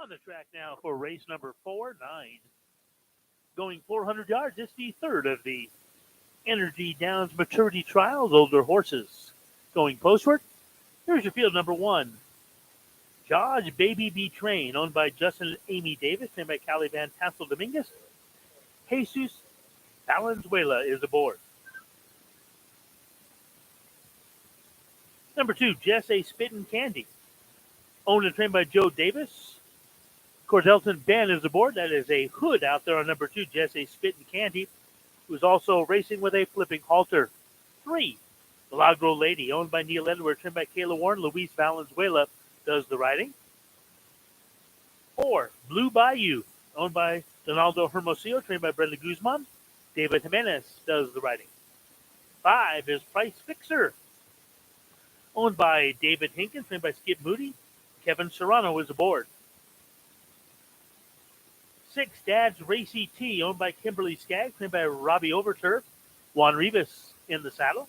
On the track now for race number 4, 9. Going 400 yards, it's the third of the Energy Downs Maturity Trials older horses. Going postward, here's your field number 1. Judge Baby B Train, owned by Justin and Amy Davis, and by Cali Van Tassel Dominguez. Jesus Valenzuela is aboard. Number 2, Jesse Spittin' Candy, owned and trained by Joe Davis. Of course, Elton Ben is aboard. That is a hood out there on number 2, Jesse Spittin' Candy, who's also racing with a flipping halter. 3, Milagro Lady, owned by Neil Edwards, trained by Kayla Warren. Luis Valenzuela does the riding. 4, Blue Bayou, owned by Donaldo Hermosillo, trained by Brenda Guzman. David Jimenez does the riding. 5 is Price Fixer, owned by David Hinkins, trained by Skip Moody. Kevin Serrano is aboard. 6, Dad's Racy T, owned by Kimberly Skaggs, trained by Robbie Overturf. Juan Rivas in the saddle.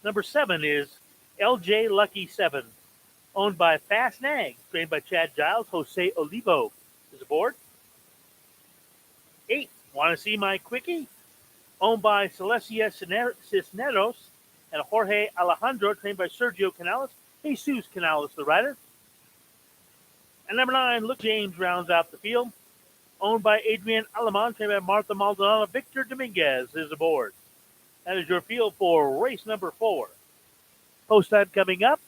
Number 7 is LJ Lucky 7, owned by Fast Nag, trained by Chad Giles. Jose Olivo is aboard. 8, Want to See My Quickie, owned by Celestia Cisneros and Jorge Alejandro, trained by Sergio Canales. Jesus Canales, the rider. And number 9, Look James rounds out the field, owned by Adrian Alemán, trained by Martha Maldonado. Victor Dominguez is aboard. That is your field for race number 4. Post time coming up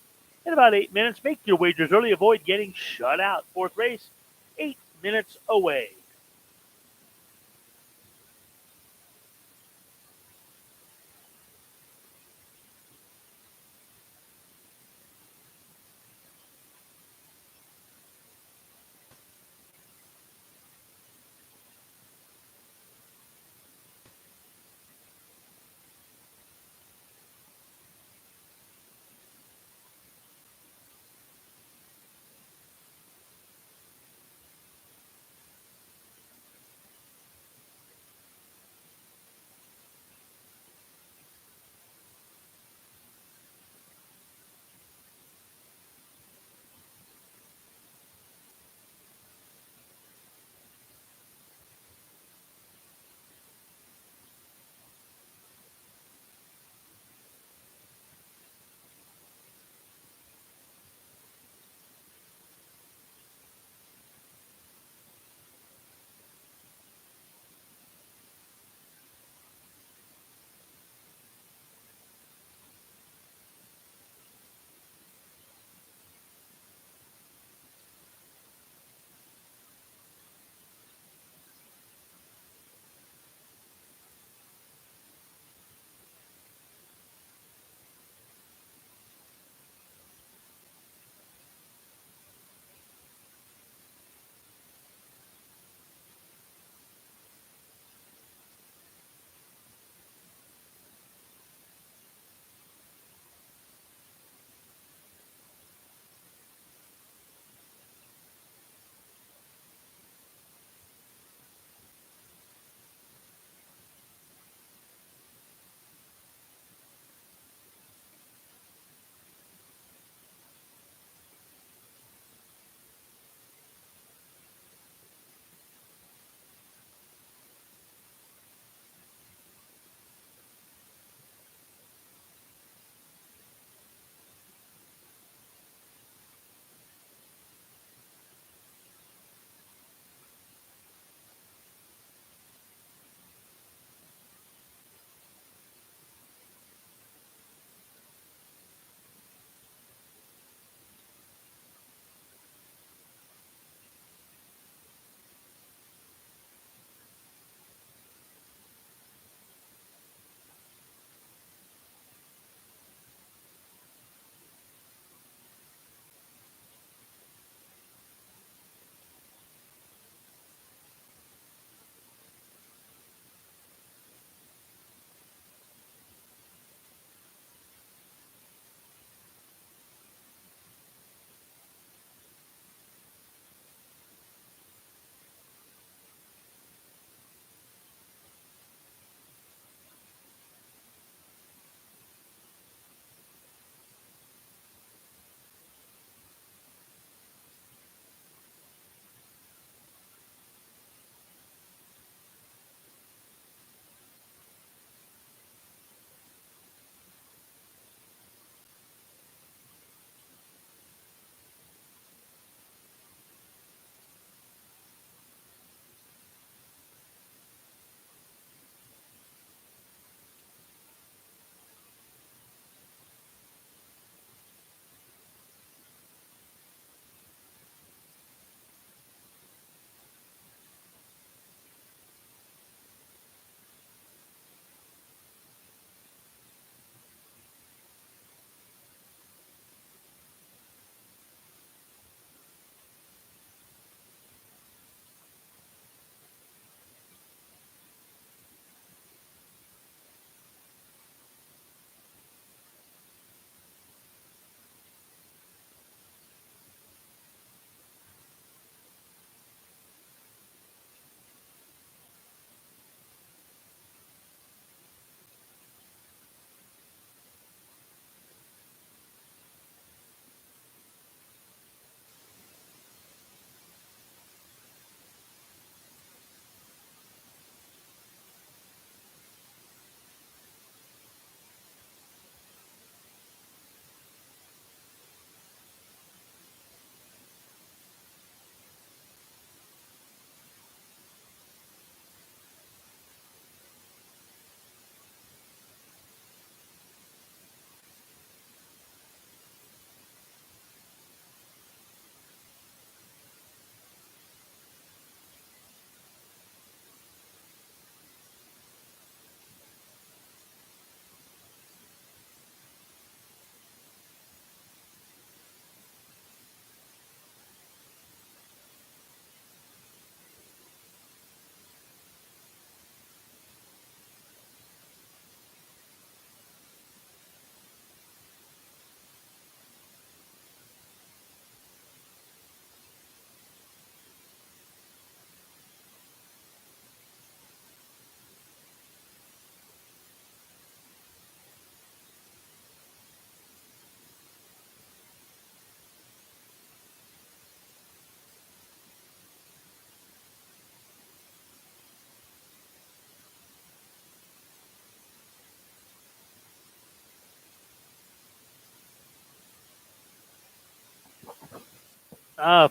in about 8 minutes. Make your wagers early. Avoid getting shut out. 4th race, 8 minutes away.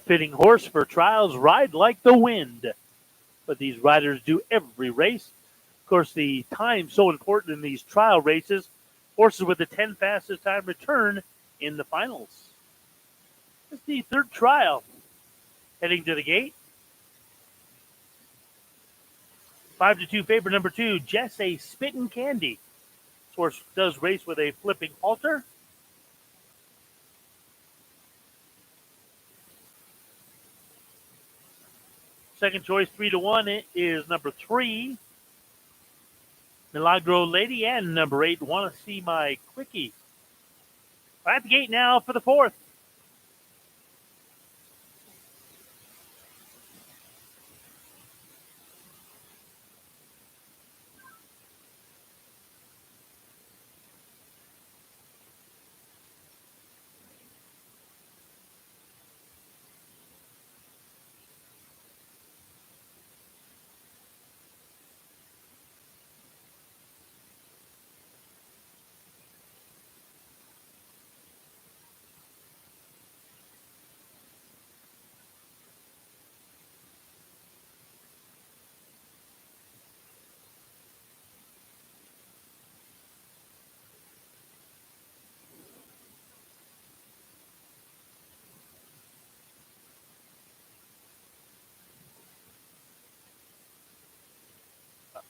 Fitting horse for trials, ride like the wind. But these riders do every race. Of course, the time's so important in these trial races. Horses with the 10 fastest time return in the finals. It's the third trial. Heading to the gate. 5-2 favorite number 2, Jesse Spittin' Candy. This horse does race with a flipping halter. Second choice, 3-1, is number 3, Milagro Lady, and number 8, Want to See My Quickie. We're at the gate now for the fourth.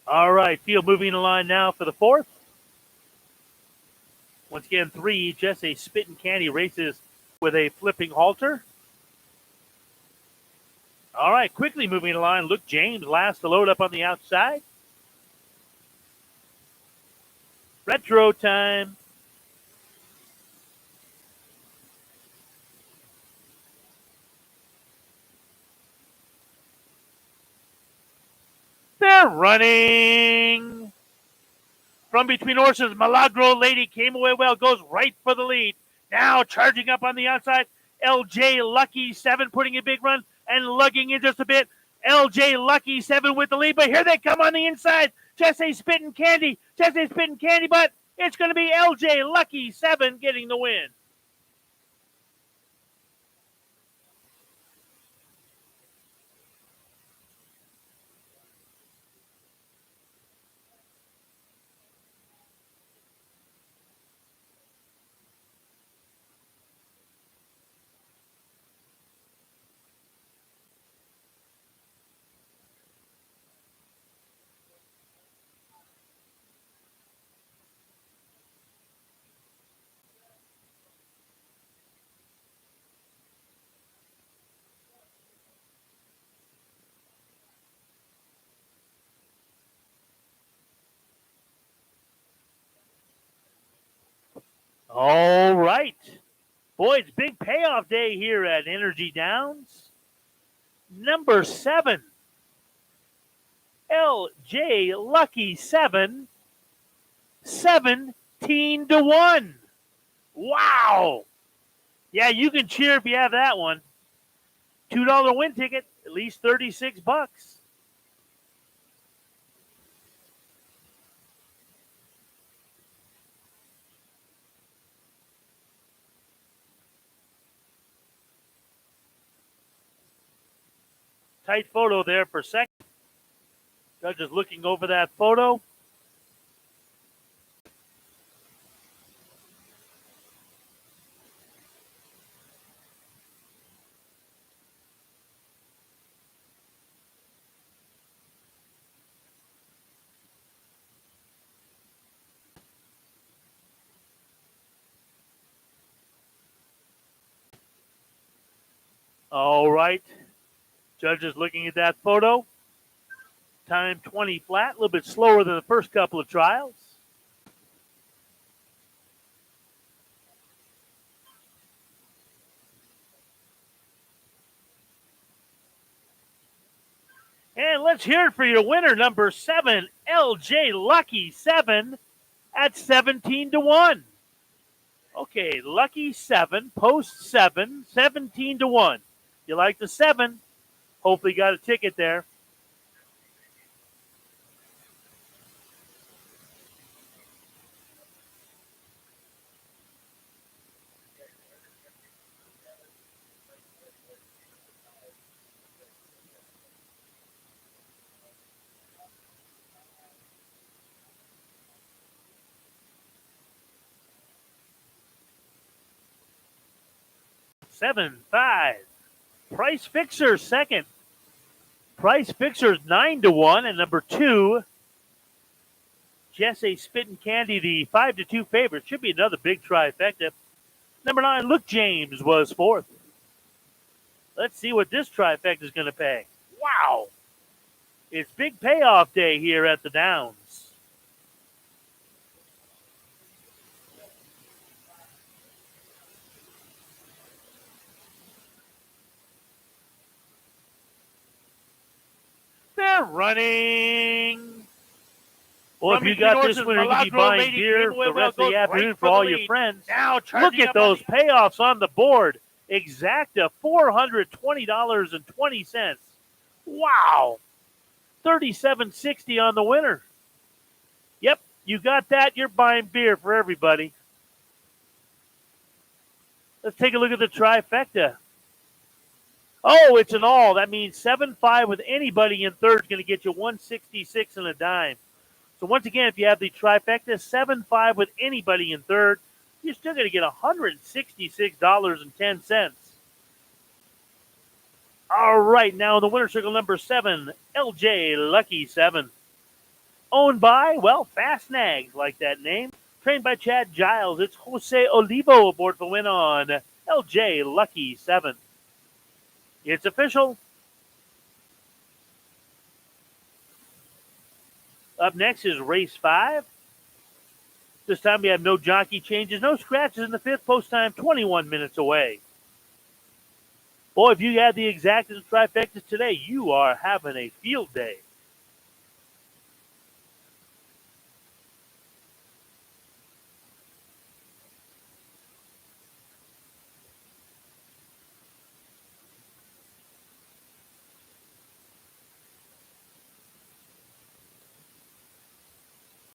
All right, field moving in line now for the fourth. Once again, 3, Jesse Spittin' Candy races with a flipping halter. All right, quickly moving in line, Luke James last to load up on the outside. Retro time. They're running. From between horses, Milagro Lady came away well, goes right for the lead. Now charging up on the outside, LJ Lucky 7 putting a big run and lugging in just a bit. LJ Lucky 7 with the lead, but here they come on the inside. Jesse Spittin' Candy, but it's going to be LJ Lucky 7 getting the win. All right. Boy, it's big payoff day here at Energy Downs. Number 7, LJ Lucky 7, 17-1. Wow. Yeah, you can cheer if you have that one. $2 win ticket, at least $36. Tight photo there for second. Judge is looking over that photo. All right. Judge is looking at that photo. Time 20 flat, a little bit slower than the first couple of trials. And let's hear it for your winner, number 7, LJ Lucky 7 at 17-1. Okay, Lucky 7, post 7, 17-1. You like the 7? Hopefully got a ticket there. 7-5. Price Fixer second. Price Fixer's 9-1, and number 2, Jesse Spittin' Candy, the 5-2 favorite. Should be another big trifecta. Number 9, Look James was fourth. Let's see what this trifecta is going to pay. Wow! It's big payoff day here at the Downs. They're running. Well, if you got this winner, you could be buying beer the rest of the afternoon for all your friends. Look at those payoffs on the board. Exacta, $420.20. Wow. $37.60 on the winner. Yep, you got that. You're buying beer for everybody. Let's take a look at the trifecta. Oh, it's an all. That means 7-5 with anybody in third is going to get you $166 and a dime. So once again, if you have the trifecta, 7-5 with anybody in third, you're still going to get $166.10. All right, now in the winner circle number 7, LJ Lucky 7. Owned by, well, Fast Nags, like that name. Trained by Chad Giles. It's Jose Olivo aboard for win on LJ Lucky 7. It's official. Up next is race 5. This time we have no jockey changes, no scratches in the 5th. Post time 21 minutes away. Boy, if you had the exactas and trifectas today, you are having a field day.